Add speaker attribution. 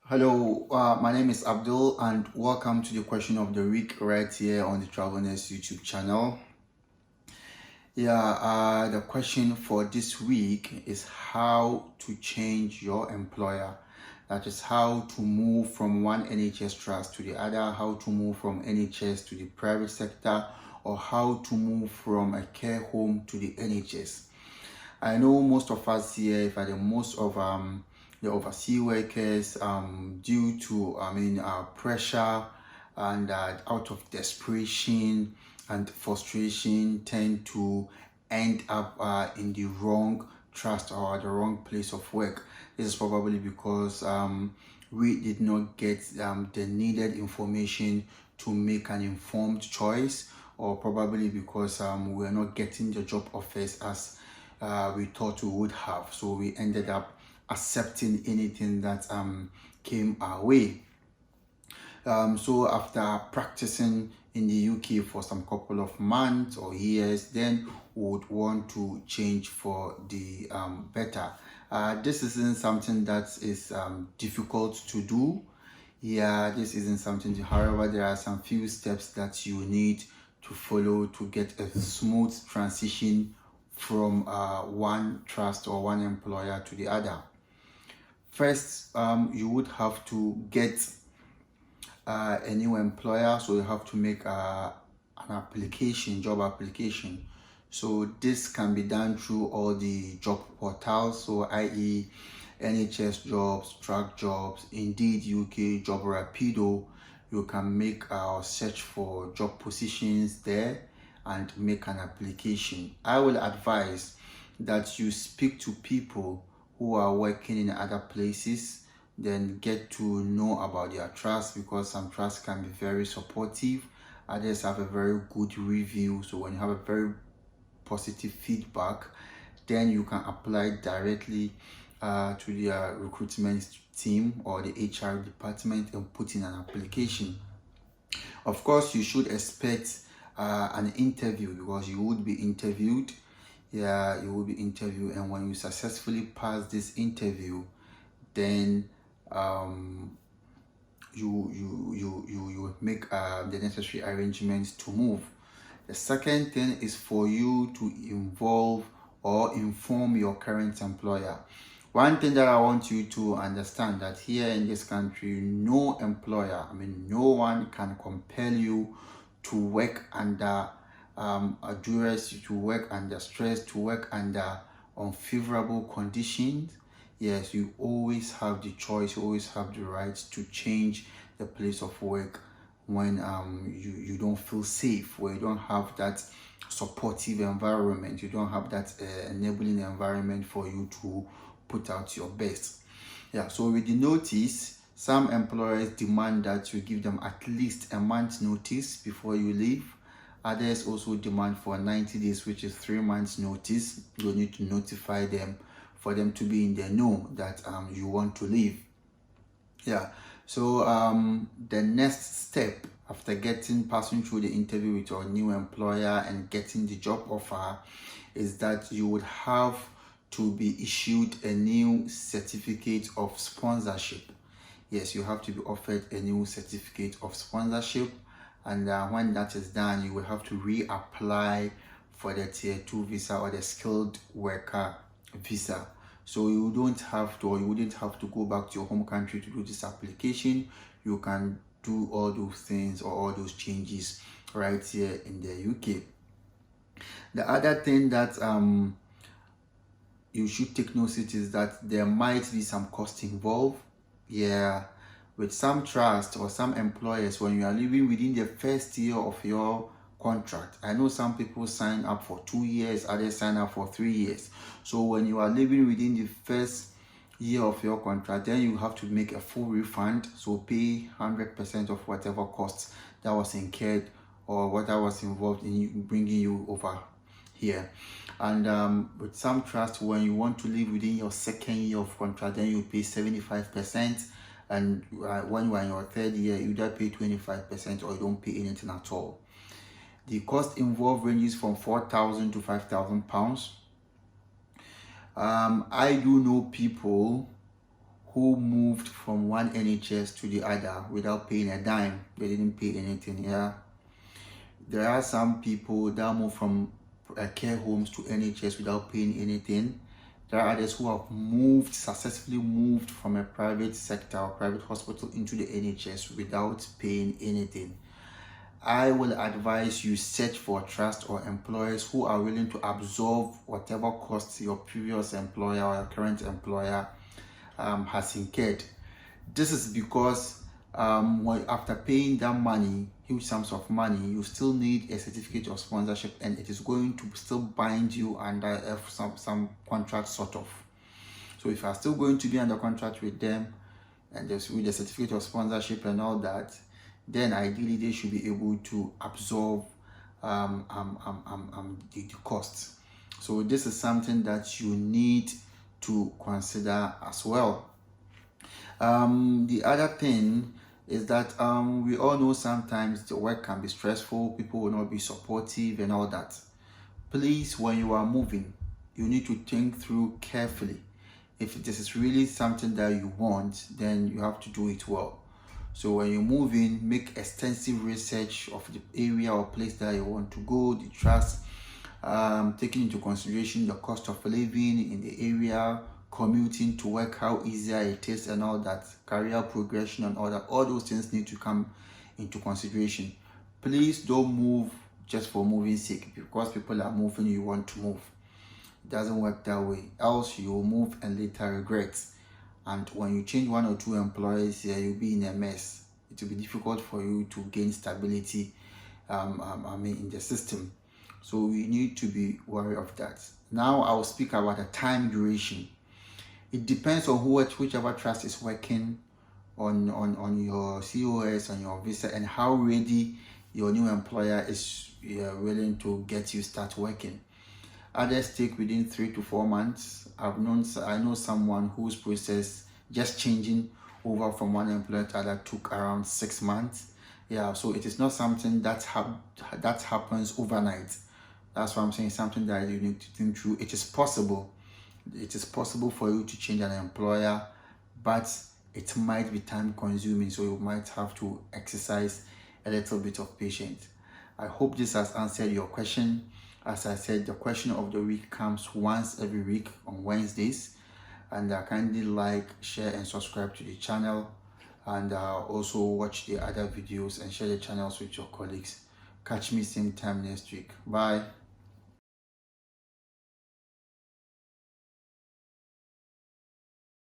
Speaker 1: Hello, my name is Abdul, and welcome to the question of the week right here on the Travelness YouTube channel. The question for this week is how to change your employer. That is how to move from one NHS trust to the other, how to move from NHS to the private sector, or how to move from a care home to the NHS. I know most of us here, if I the most of the overseas workers, due to pressure and out of desperation and frustration, tend to end up in the wrong trust or the wrong place of work. This is probably because we did not get the needed information to make an informed choice, or probably because we are not getting the job offers as we thought we would have. So we ended up accepting anything that came our way. So after practicing in the UK for some couple of months or years, then we would want to change for the better. This isn't something that is difficult to do. This isn't something however, there are some few steps that you need to follow to get a smooth transition from one trust or one employer to the other. First, you would have to get a new employer, so you have to make an application, job application. So this can be done through all the job portals, so i.e. NHS jobs, track jobs, Indeed UK, Job Rapido. You can make a search for job positions there and make an application. I will advise that you speak to people who are working in other places, then get to know about their trust, because some trusts can be very supportive, others have a very good review. So when you have a very positive feedback, then you can apply directly to the recruitment team or the HR department and put in an application. Of course, you should expect an interview, because you would be interviewed. You will be interviewed, and when you successfully pass this interview, then you make the necessary arrangements to move. The second thing is for you to involve or inform your current employer. One thing that I want you to understand, that here in this country, no employer, no one can compel you to work under duress, to work under stress, to work under unfavorable conditions. Yes, you always have the choice, you always have the right to change the place of work when you don't feel safe, where you don't have that supportive environment, you don't have that enabling environment for you to put out your best. So with the notice, some employers demand that you give them at least a month's notice before you leave. Others also demand for 90 days, which is 3 months notice. You need to notify them for them to be in the know that you want to leave. So the next step after passing through the interview with your new employer and getting the job offer is that you would have to be issued a new certificate of sponsorship. Yes, you have to be offered a new certificate of sponsorship, and when that is done, you will have to reapply for the tier 2 visa or the skilled worker visa. So you wouldn't have to go back to your home country to do this application. You can do all those things or all those changes right here in the UK. The other thing that you should take notice is that there might be some cost involved. With some trust or some employers, when you are living within the first year of your contract, I know some people sign up for 2 years, others sign up for 3 years. So when you are living within the first year of your contract, then you have to make a full refund. So pay 100% of whatever costs that was incurred or what that was involved in you bringing you over here. And with some trust, when you want to live within your second year of contract, then you pay 75%. And when you are in your third year, you either pay 25% or you don't pay anything at all. The cost involved ranges from £4,000 to £5,000. I do know people who moved from one NHS to the other without paying a dime. They didn't pay anything. Yeah, there are some people that move from care homes to NHS without paying anything. There are others who have successfully moved from a private sector or private hospital into the NHS without paying anything. I will advise you search for trust or employers who are willing to absorb whatever costs your previous employer or your current employer has incurred. This is because after paying that money, huge sums of money, you still need a certificate of sponsorship, and it is going to still bind you under some contract sort of. So if you are still going to be under contract with them and with the certificate of sponsorship and all that, then ideally they should be able to absorb the costs. So this is something that you need to consider as well. The other thing is that we all know sometimes the work can be stressful, people will not be supportive and all that. Please, when you are moving, you need to think through carefully. If this is really something that you want, then you have to do it well. So when you move in, make extensive research of the area or place that you want to go, the trust, taking into consideration the cost of living in the area, commuting to work, how easier it is and all that, career progression and all that. All those things need to come into consideration. Please don't move just for moving sake. Because people are moving, you want to move. It doesn't work that way. Else you will move and later regret. And when you change one or two employees, you'll be in a mess. It will be difficult for you to gain stability in the system. So we need to be wary of that. Now I'll speak about the time duration. It depends on whichever trust is working on your COS, on your visa, and how ready your new employer is willing to get you start working. Others take within 3 to 4 months. I know someone whose process just changing over from one employer to other took around 6 months. Yeah, so it is not something that happens overnight. That's why I'm saying something that you need to think through. It is possible. It is possible for you to change an employer, but it might be time consuming, so you might have to exercise a little bit of patience. I hope this has answered your question. As I said, the question of the week comes once every week on Wednesdays, and kindly like, share and subscribe to the channel, and also watch the other videos and share the channels with your colleagues. Catch me same time next week. Bye.